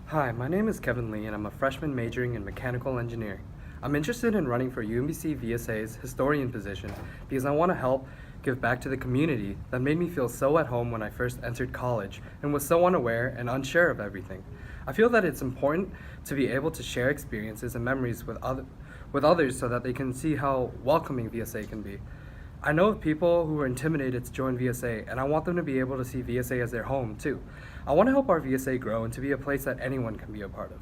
Hi, my name is Kevin Lee, and I'm a freshman majoring in mechanical engineering. I'm interested in running for UMBC VSA's historian position because I want to help give back to the community that made me feel so at home when I first entered college and was so unaware and unsure of everything. I feel that it's important to be able to share experiences and memories with others so that they can see how welcoming VSA can be. I know of people who are intimidated to join VSA, and I want them to be able to see VSA as their home, too. I want to help our VSA grow and to be a place that anyone can be a part of.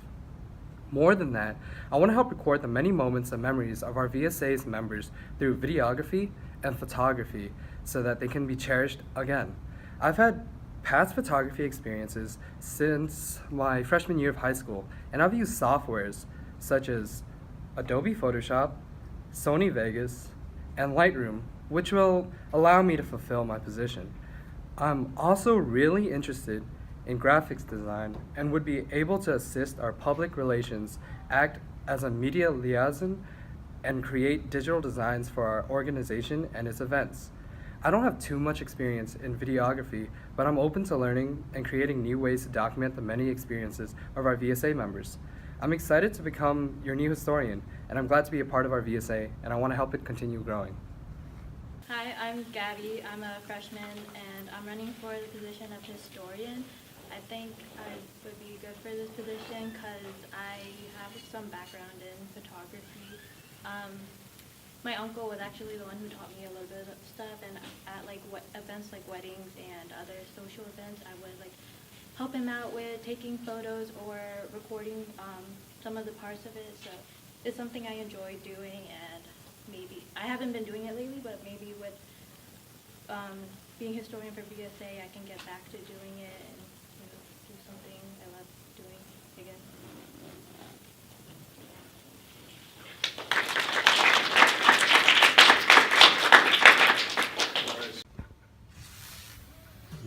More than that, I want to help record the many moments and memories of our VSA's members through videography and photography so that they can be cherished again. I've had past photography experiences since my freshman year of high school, and I've used softwares such as Adobe Photoshop, Sony Vegas, and Lightroom, which will allow me to fulfill my position. I'm also really interested in graphics design and would be able to assist our public relations, act as a media liaison, and create digital designs for our organization and its events. I don't have too much experience in videography, but I'm open to learning and creating new ways to document the many experiences of our VSA members. I'm excited to become your new historian, and I'm glad to be a part of our VSA, and I want to help it continue growing. Hi, I'm Gabby. I'm a freshman and I'm running for the position of historian. I think I would be good for this position because I have some background in photography. My uncle was actually the one who taught me a little bit of stuff, and at events like weddings and other social events, I would help him out with taking photos or recording some of the parts of it. So it's something I enjoy doing, and maybe I haven't been doing it lately, but maybe with being historian for VSA, I can get back to doing it and do something I love doing again.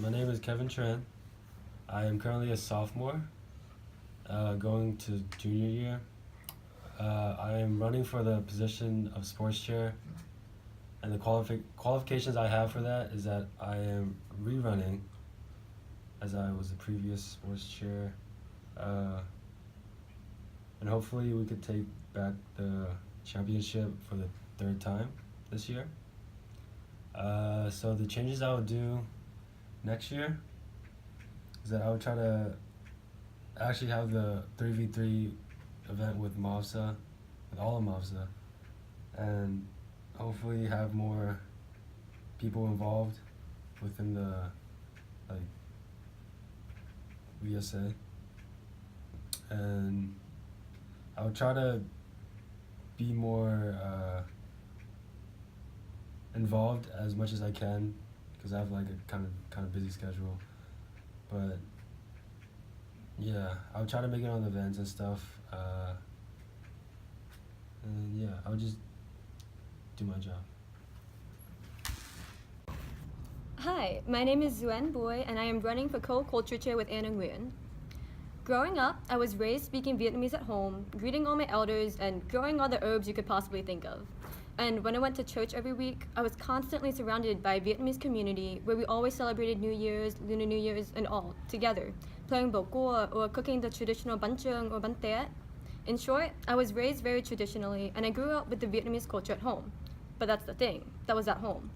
My name is Kevin Tran. I am currently a sophomore, going to junior year. I am running for the position of sports chair, and the qualifications I have for that is that I am rerunning, as I was the previous sports chair, and hopefully we could take back the championship for the third time this year. So the changes I would do next year is that I would try to actually have the 3v3 event with MOVSA, with all of MOVSA, and hopefully have more people involved within the VSA. And I would try to be more involved as much as I can, because I have a kind of busy schedule. But yeah, I would try to make it on the events and stuff. And yeah, I would just do my job. Hi, my name is Duyen, and I am running for co-culture chair with Anna Nguyen. Growing up, I was raised speaking Vietnamese at home, greeting all my elders, and growing all the herbs you could possibly think of. And when I went to church every week, I was constantly surrounded by a Vietnamese community where we always celebrated New Year's, Lunar New Year's, and all together, playing bo cua or cooking the traditional bánh chưng or bánh tét. In short, I was raised very traditionally, and I grew up with the Vietnamese culture at home. But that's the thing, that was at home.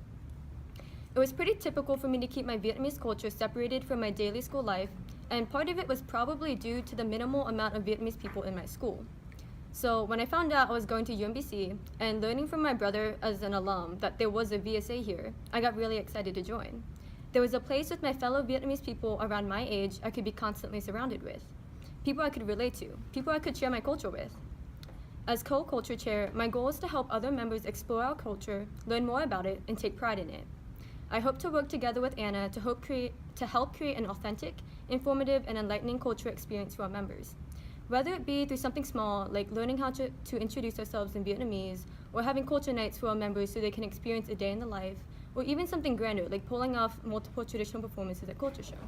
It was pretty typical for me to keep my Vietnamese culture separated from my daily school life, and part of it was probably due to the minimal amount of Vietnamese people in my school. So when I found out I was going to UMBC and learning from my brother as an alum that there was a VSA here, I got really excited to join. There was a place with my fellow Vietnamese people around my age I could be constantly surrounded with. People I could relate to, people I could share my culture with. As co-culture chair, my goal is to help other members explore our culture, learn more about it, and take pride in it. I hope to work together with Anna to help create an authentic, informative, and enlightening culture experience for our members. Whether it be through something small, like learning how to introduce ourselves in Vietnamese, or having culture nights for our members so they can experience a day in the life, or even something grander, like pulling off multiple traditional performances at Culture Show.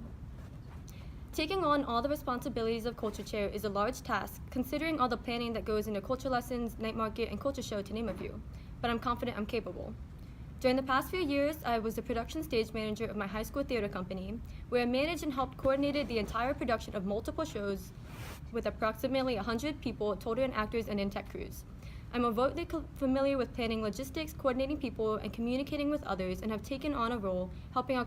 Taking on all the responsibilities of culture chair is a large task, considering all the planning that goes into culture lessons, night market, and culture show, to name a few, but I'm confident I'm capable. During the past few years, I was the production stage manager of my high school theater company, where I managed and helped coordinated the entire production of multiple shows with approximately 100 people, total in actors and in tech crews. I'm overtly familiar with planning logistics, coordinating people, and communicating with others, and have taken on a role helping our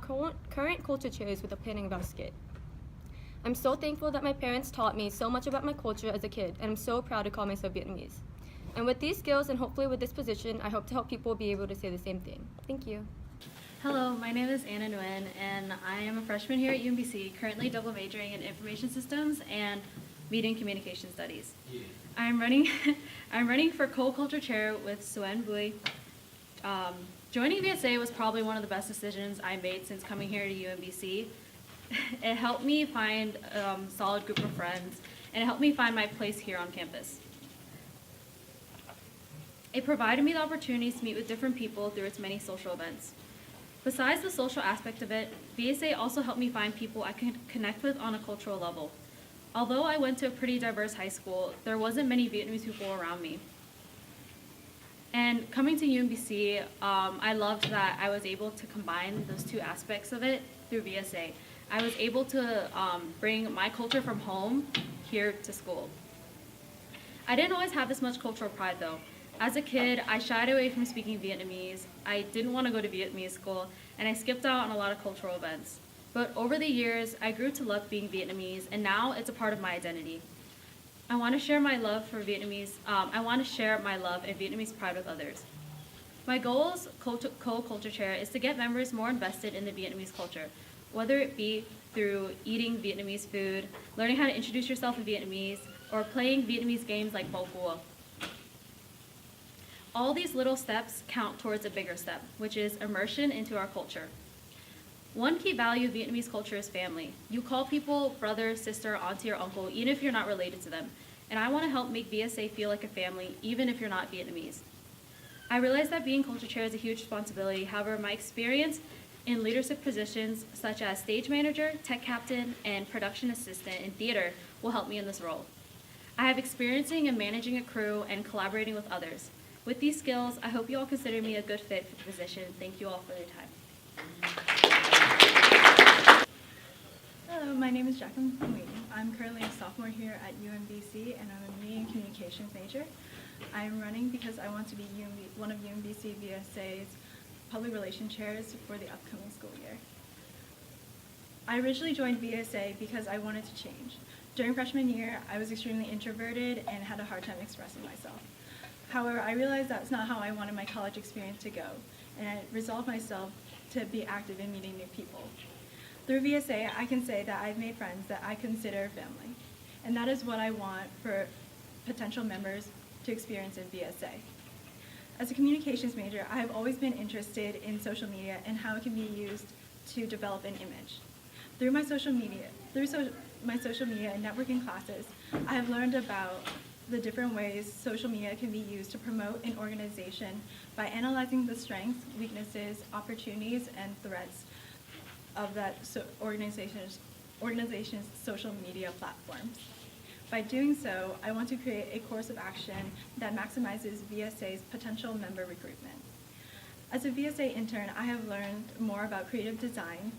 current culture chairs with the planning of our skit. I'm so thankful that my parents taught me so much about my culture as a kid, and I'm so proud to call myself Vietnamese. And with these skills, and hopefully with this position, I hope to help people be able to say the same thing. Thank you. Hello, my name is Nguyen, and I am a freshman here at UMBC, currently double majoring in information systems and media and communication studies. I'm running for co-culture chair with Duyen. Joining VSA was probably one of the best decisions I made since coming here to UMBC. It helped me find a solid group of friends, and it helped me find my place here on campus. It provided me the opportunities to meet with different people through its many social events. Besides the social aspect of it, VSA also helped me find people I could connect with on a cultural level. Although I went to a pretty diverse high school, there wasn't many Vietnamese people around me. And coming to UMBC, I loved that I was able to combine those two aspects of it through VSA. I was able to bring my culture from home here to school. I didn't always have this much cultural pride though. As a kid, I shied away from speaking Vietnamese. I didn't want to go to Vietnamese school, and I skipped out on a lot of cultural events. But over the years, I grew to love being Vietnamese, and now it's a part of my identity. I want to share my love for Vietnamese. I want to share my love and Vietnamese pride with others. My goal as co-culture chair is to get members more invested in the Vietnamese culture, whether it be through eating Vietnamese food, learning how to introduce yourself in Vietnamese, or playing Vietnamese games like Phunkulh. All these little steps count towards a bigger step, which is immersion into our culture. One key value of Vietnamese culture is family. You call people brother, sister, auntie, or uncle, even if you're not related to them. And I want to help make VSA feel like a family, even if you're not Vietnamese. I realize that being culture chair is a huge responsibility. However, my experience in leadership positions such as stage manager, tech captain, and production assistant in theater will help me in this role. I have experience in managing a crew and collaborating with others. With these skills, I hope you all consider me a good fit for the position. Thank you all for your time. Hello, my name is Jacquelyn. I'm currently a sophomore here at UMBC, and I'm a media and communications major. I'm running because I want to be one of UMBC VSA's public relations chairs for the upcoming school year. I originally joined VSA because I wanted to change. During freshman year, I was extremely introverted and had a hard time expressing myself. However, I realized that's not how I wanted my college experience to go, and I resolved myself to be active in meeting new people. Through VSA, I can say that I've made friends that I consider family, and that is what I want for potential members to experience in VSA. As a communications major, I have always been interested in social media and how it can be used to develop an image. Through my social media and networking classes, I have learned about the different ways social media can be used to promote an organization by analyzing the strengths, weaknesses, opportunities, and threats of that organization's social media platforms. By doing so, I want to create a course of action that maximizes VSA's potential member recruitment. As a VSA intern, I have learned more about creative design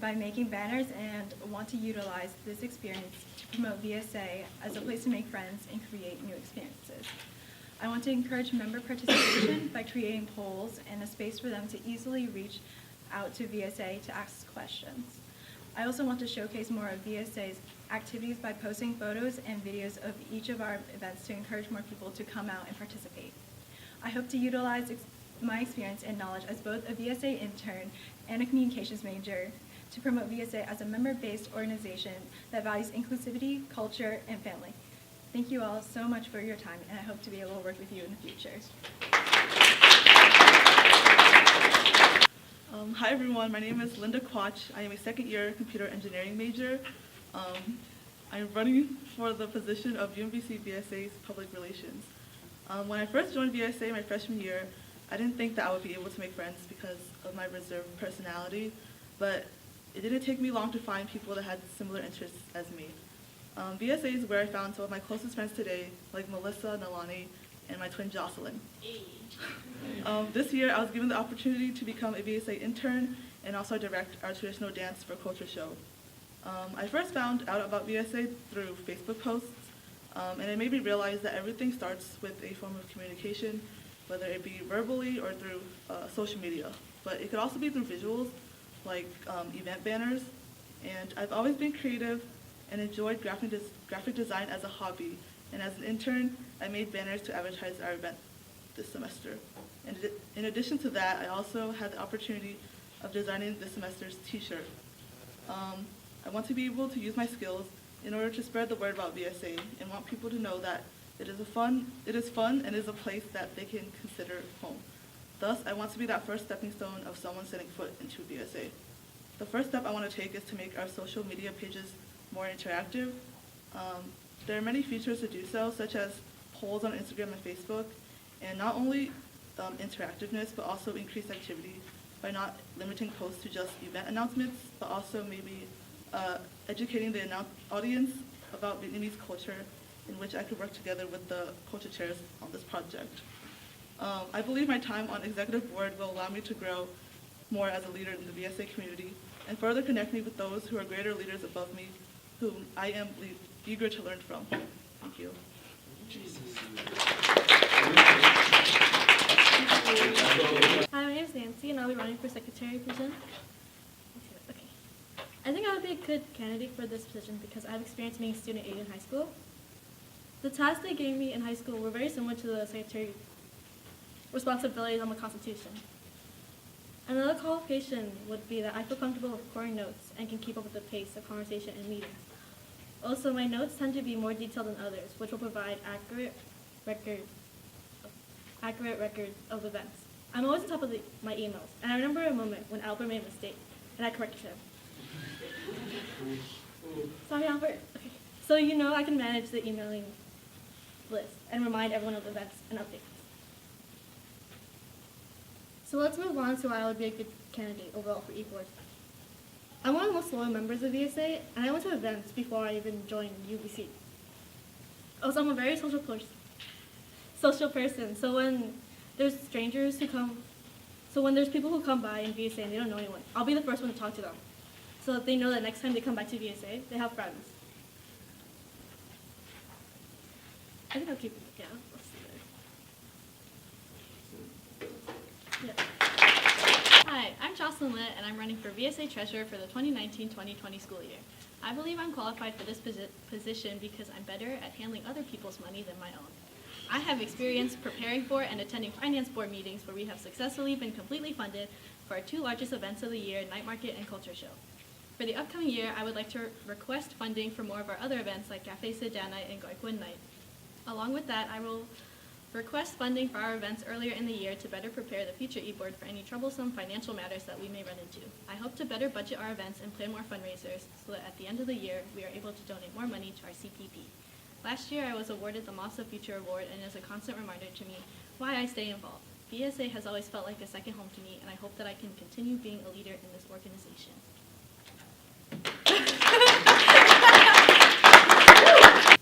by making banners and want to utilize this experience to promote VSA as a place to make friends and create new experiences. I want to encourage member participation by creating polls and a space for them to easily reach out to VSA to ask questions. I also want to showcase more of VSA's activities by posting photos and videos of each of our events to encourage more people to come out and participate. I hope to utilize my experience and knowledge as both a VSA intern and a communications major to promote VSA as a member-based organization that values inclusivity, culture, and family. Thank you all so much for your time, and I hope to be able to work with you in the future. Hi everyone, my name is Linda Quach. I am a second-year computer engineering major. I'm running for the position of UMBC VSA's public relations. When I first joined VSA my freshman year, I didn't think that I would be able to make friends because of my reserved personality, but it didn't take me long to find people that had similar interests as me. VSA is where I found some of my closest friends today, like Melissa, Nalani, and my twin Jocelyn. This year, I was given the opportunity to become a VSA intern and also direct our traditional dance for culture show. I first found out about VSA through Facebook posts, and it made me realize that everything starts with a form of communication, whether it be verbally or through social media. But it could also be through visuals, like event banners. And I've always been creative and enjoyed graphic design as a hobby. And as an intern, I made banners to advertise our event this semester. And in addition to that, I also had the opportunity of designing this semester's t-shirt. I want to be able to use my skills in order to spread the word about VSA and want people to know that it is fun and is a place that they can consider home. Thus, I want to be that first stepping stone of someone setting foot into VSA. The first step I want to take is to make our social media pages more interactive. There are many features to do so, such as polls on Instagram and Facebook, and not only interactiveness, but also increased activity by not limiting posts to just event announcements, but also maybe educating the audience about Vietnamese culture, in which I could work together with the culture chairs on this project. I believe my time on executive board will allow me to grow more as a leader in the VSA community and further connect me with those who are greater leaders above me, whom I am eager to learn from. Thank you. Hi, my name is Nancy, and I'll be running for secretary position. Okay. I think I would be a good candidate for this position because I have experience being a student aide in high school. The tasks they gave me in high school were very similar to the secretary responsibilities on the Constitution. Another qualification would be that I feel comfortable recording notes and can keep up with the pace of conversation in meetings. Also, my notes tend to be more detailed than others, which will provide accurate records of events. I'm always on top of my emails, and I remember a moment when Albert made a mistake, and I corrected him. Sorry, Albert. Okay. So you know I can manage the emailing list and remind everyone of events and updates. So let's move on to why I would be a good candidate overall for e-board. I'm one of the most loyal members of VSA, and I went to events before I even joined UBC. Also, I'm a very social person. So when there's strangers who come, when there's people who come by in VSA and they don't know anyone, I'll be the first one to talk to them, so that they know that next time they come back to VSA, they have friends. I think I'll keep it. Yeah, let's see there. Yeah. Hi, I'm Jocelyn Le, and I'm running for VSA Treasurer for the 2019-2020 school year. I believe I'm qualified for this position because I'm better at handling other people's money than my own. I have experience preparing for and attending finance board meetings where we have successfully been completely funded for our two largest events of the year, Night Market and Culture Show. For the upcoming year, I would like to request funding for more of our other events like Cafe Sedan Night and Nguyen Night. Along with that, I will request funding for our events earlier in the year to better prepare the future e-board for any troublesome financial matters that we may run into. I hope to better budget our events and plan more fundraisers so that at the end of the year, we are able to donate more money to our CPP. Last year, I was awarded the MASA Future Award, and is a constant reminder to me why I stay involved. VSA has always felt like a second home to me, and I hope that I can continue being a leader in this organization.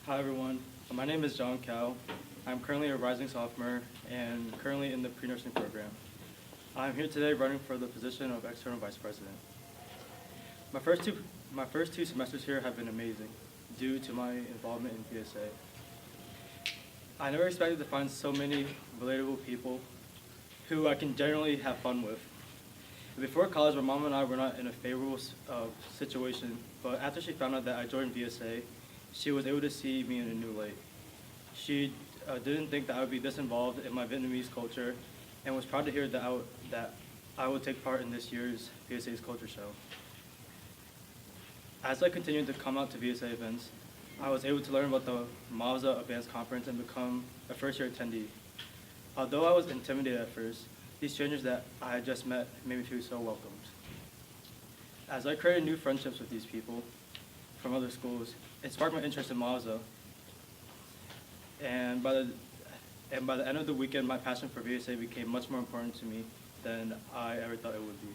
Hi everyone, my name is John Cow. I'm currently a rising sophomore and currently in the pre-nursing program. I'm here today running for the position of external vice president. My first two semesters here have been amazing due to my involvement in VSA. I never expected to find so many relatable people who I can generally have fun with. Before college, my mom and I were not in a favorable situation, but after she found out that I joined VSA, she was able to see me in a new light. She didn't think that I would be this involved in my Vietnamese culture, and was proud to hear that I would take part in this year's VSA's culture show. As I continued to come out to VSA events, I was able to learn about the MAVSA Advanced Conference and become a first-year attendee. Although I was intimidated at first, these strangers that I had just met made me feel so welcomed. As I created new friendships with these people from other schools, it sparked my interest in MAVSA. And by the end of the weekend, my passion for VSA became much more important to me than I ever thought it would be.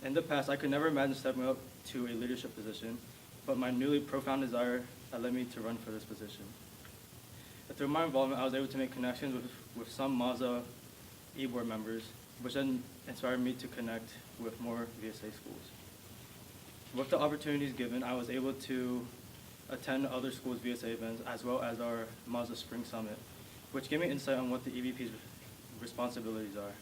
In the past, I could never imagine stepping up to a leadership position, but my newly profound desire led me to run for this position. Through my involvement, I was able to make connections with some Mazda e-board members, which then inspired me to connect with more VSA schools. With the opportunities given, I was able to attend other schools' VSA events as well as our Mazda Spring Summit, which gave me insight on what the EVP's responsibilities are.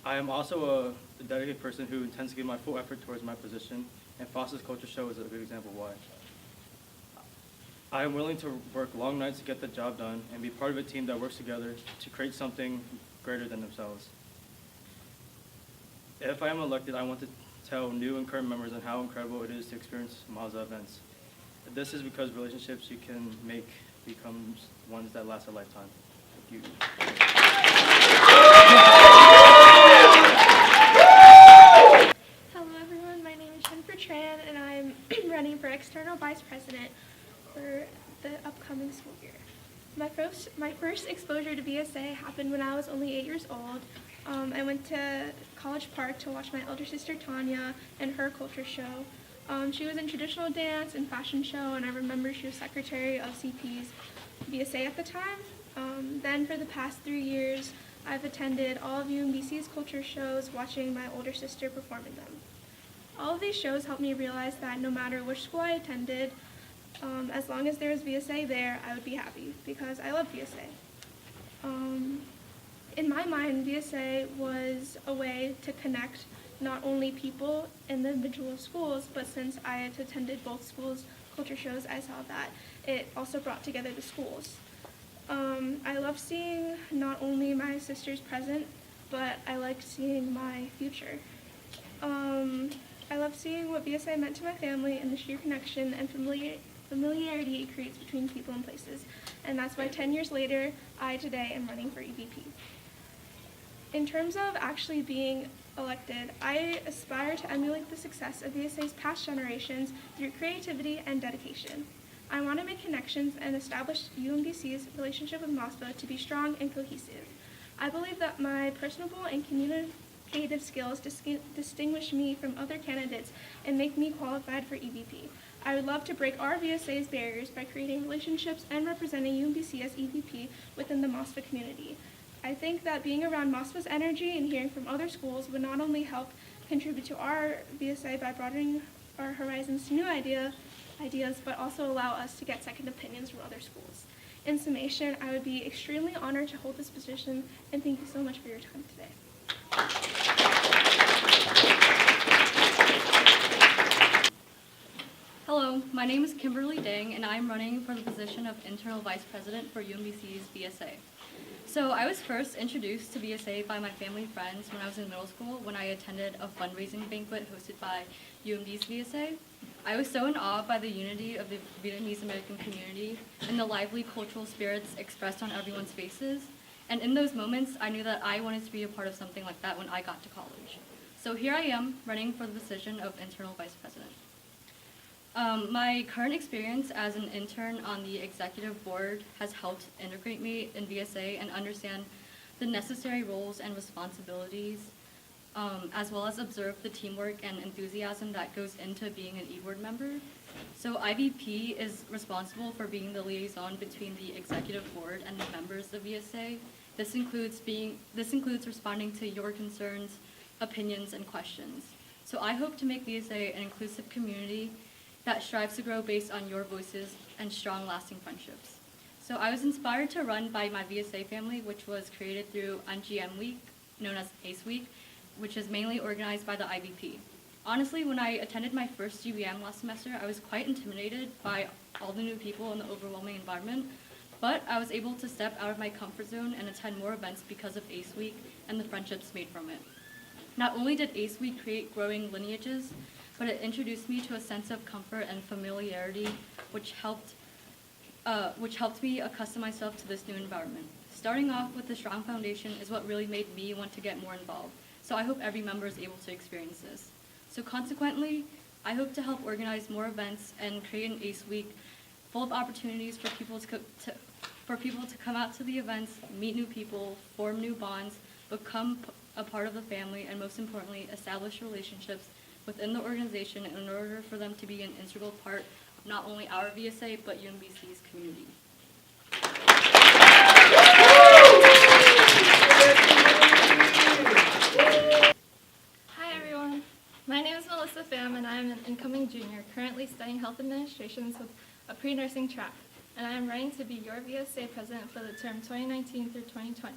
I am also a dedicated person who intends to give my full effort towards my position, and Foster's Culture Show is a good example of why. I am willing to work long nights to get the job done and be part of a team that works together to create something greater than themselves. If I am elected, I want to tell new and current members on how incredible it is to experience Mazda events. This is because relationships you can make becomes ones that last a lifetime. Thank you. Hello everyone, my name is Tran and I'm running for External Vice President for the upcoming school year. My first exposure to VSA happened when I was only 8 years old. I went to College Park to watch my elder sister Tanya and her culture show. She was in traditional dance and fashion show, and I remember she was secretary of CP's VSA at the time. Then for the past 3 years, I've attended all of UMBC's culture shows, watching my older sister perform in them. All of these shows helped me realize that no matter which school I attended, as long as there was VSA there, I would be happy because I love VSA. In my mind, VSA was a way to connect not only people in the individual schools, but since I had attended both schools' culture shows, I saw that it also brought together the schools. I love seeing not only my sisters present, but I like seeing my future. I love seeing what VSA meant to my family and the sheer connection and familiarity it creates between people and places. And that's why 10 years later, I today am running for EVP. In terms of actually being elected, I aspire to emulate the success of VSA's past generations through creativity and dedication. I want to make connections and establish UMBC's relationship with MOSFA to be strong and cohesive. I believe that my personable and communicative skills distinguish me from other candidates and make me qualified for EVP. I would love to break our VSA's barriers by creating relationships and representing UMBC as EVP within the MOSFA community. I think that being around MOSFA's energy and hearing from other schools would not only help contribute to our VSA by broadening our horizons to new ideas, but also allow us to get second opinions from other schools. In summation, I would be extremely honored to hold this position, and thank you so much for your time today. Hello, my name is Kimberly and I'm running for the position of Internal Vice President for UMBC's VSA. So I was first introduced to VSA by my family and friends when I was in middle school when I attended a fundraising banquet hosted by UMBC VSA. I was so in awe by the unity of the Vietnamese American community and the lively cultural spirits expressed on everyone's faces. And in those moments, I knew that I wanted to be a part of something like that when I got to college. So here I am running for the position of Internal Vice President. My current experience as an intern on the executive board has helped integrate me in VSA and understand the necessary roles and responsibilities, as well as observe the teamwork and enthusiasm that goes into being an e-board member. So IVP is responsible for being the liaison between the executive board and the members of VSA. This includes responding to your concerns, opinions, and questions. So I hope to make VSA an inclusive community that strives to grow based on your voices and strong, lasting friendships. So I was inspired to run by my VSA family, which was created through NGM Week, known as ACE Week, which is mainly organized by the IVP. Honestly, when I attended my first GBM last semester, I was quite intimidated by all the new people and the overwhelming environment, but I was able to step out of my comfort zone and attend more events because of ACE Week and the friendships made from it. Not only did ACE Week create growing lineages, but it introduced me to a sense of comfort and familiarity, which helped me accustom myself to this new environment. Starting off with a strong foundation is what really made me want to get more involved. So I hope every member is able to experience this. So consequently, I hope to help organize more events and create an ACE Week full of opportunities for people to come out to the events, meet new people, form new bonds, become a part of the family, and most importantly, establish relationships within the organization in order for them to be an integral part of not only our VSA, but UMBC's community. Hi everyone, my name is Pham and I am an incoming junior currently studying health administration with a pre-nursing track, and I am running to be your VSA president for the term 2019 through 2020.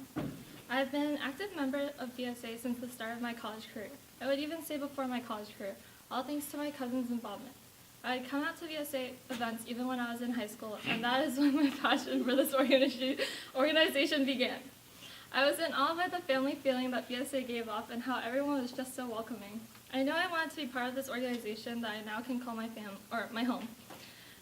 I have been an active member of VSA since the start of my college career. I would even say before my college career, all thanks to my cousin's involvement. I had come out to VSA events even when I was in high school, and that is when my passion for this organization began. I was in awe by the family feeling that VSA gave off and how everyone was just so welcoming. I knew I wanted to be part of this organization that I now can call my home.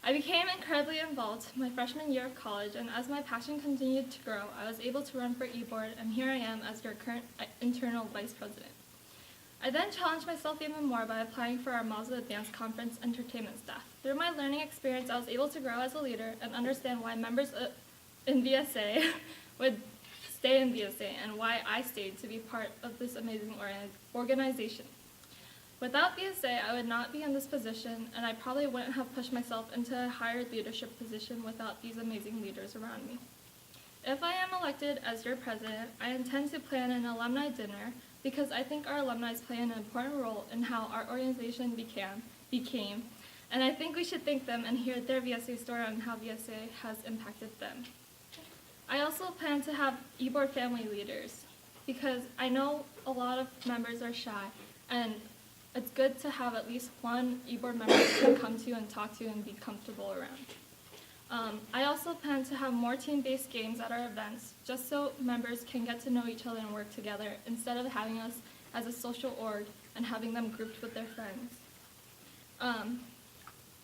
I became incredibly involved my freshman year of college, and as my passion continued to grow, I was able to run for e-board, and here I am as your current internal vice president. I then challenged myself even more by applying for our Mazda Advanced Conference entertainment staff. Through my learning experience, I was able to grow as a leader and understand why members in VSA would stay in VSA and why I stayed to be part of this amazing organization. Without VSA, I would not be in this position, and I probably wouldn't have pushed myself into a higher leadership position without these amazing leaders around me. If I am elected as your president, I intend to plan an alumni dinner because I think our alumni play an important role in how our organization became, and I think we should thank them and hear their VSA story on how VSA has impacted them. I also plan to have e-board family leaders because I know a lot of members are shy, and it's good to have at least one e-board member you can come to and talk to and be comfortable around. I also plan to have more team-based games at our events, just so members can get to know each other and work together instead of having us as a social org and having them grouped with their friends.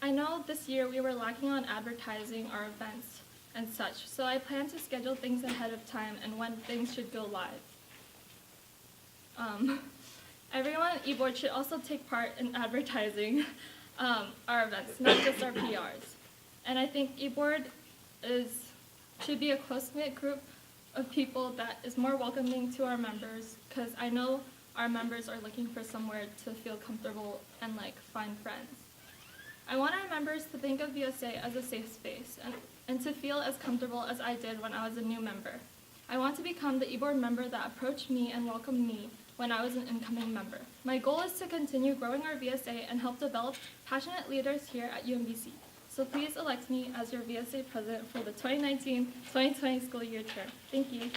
I know this year we were lacking on advertising our events and such, so I plan to schedule things ahead of time and when things should go live. Everyone at eBoard should also take part in advertising our events, not just our PRs. And I think eBoard should be a close-knit group of people that is more welcoming to our members, because I know our members are looking for somewhere to feel comfortable and find friends. I want our members to think of VSA as a safe space and to feel as comfortable as I did when I was a new member. I want to become the eBoard member that approached me and welcomed me when I was an incoming member. My goal is to continue growing our VSA and help develop passionate leaders here at UMBC. So please elect me as your VSA president for the 2019-2020 school year term. Thank you.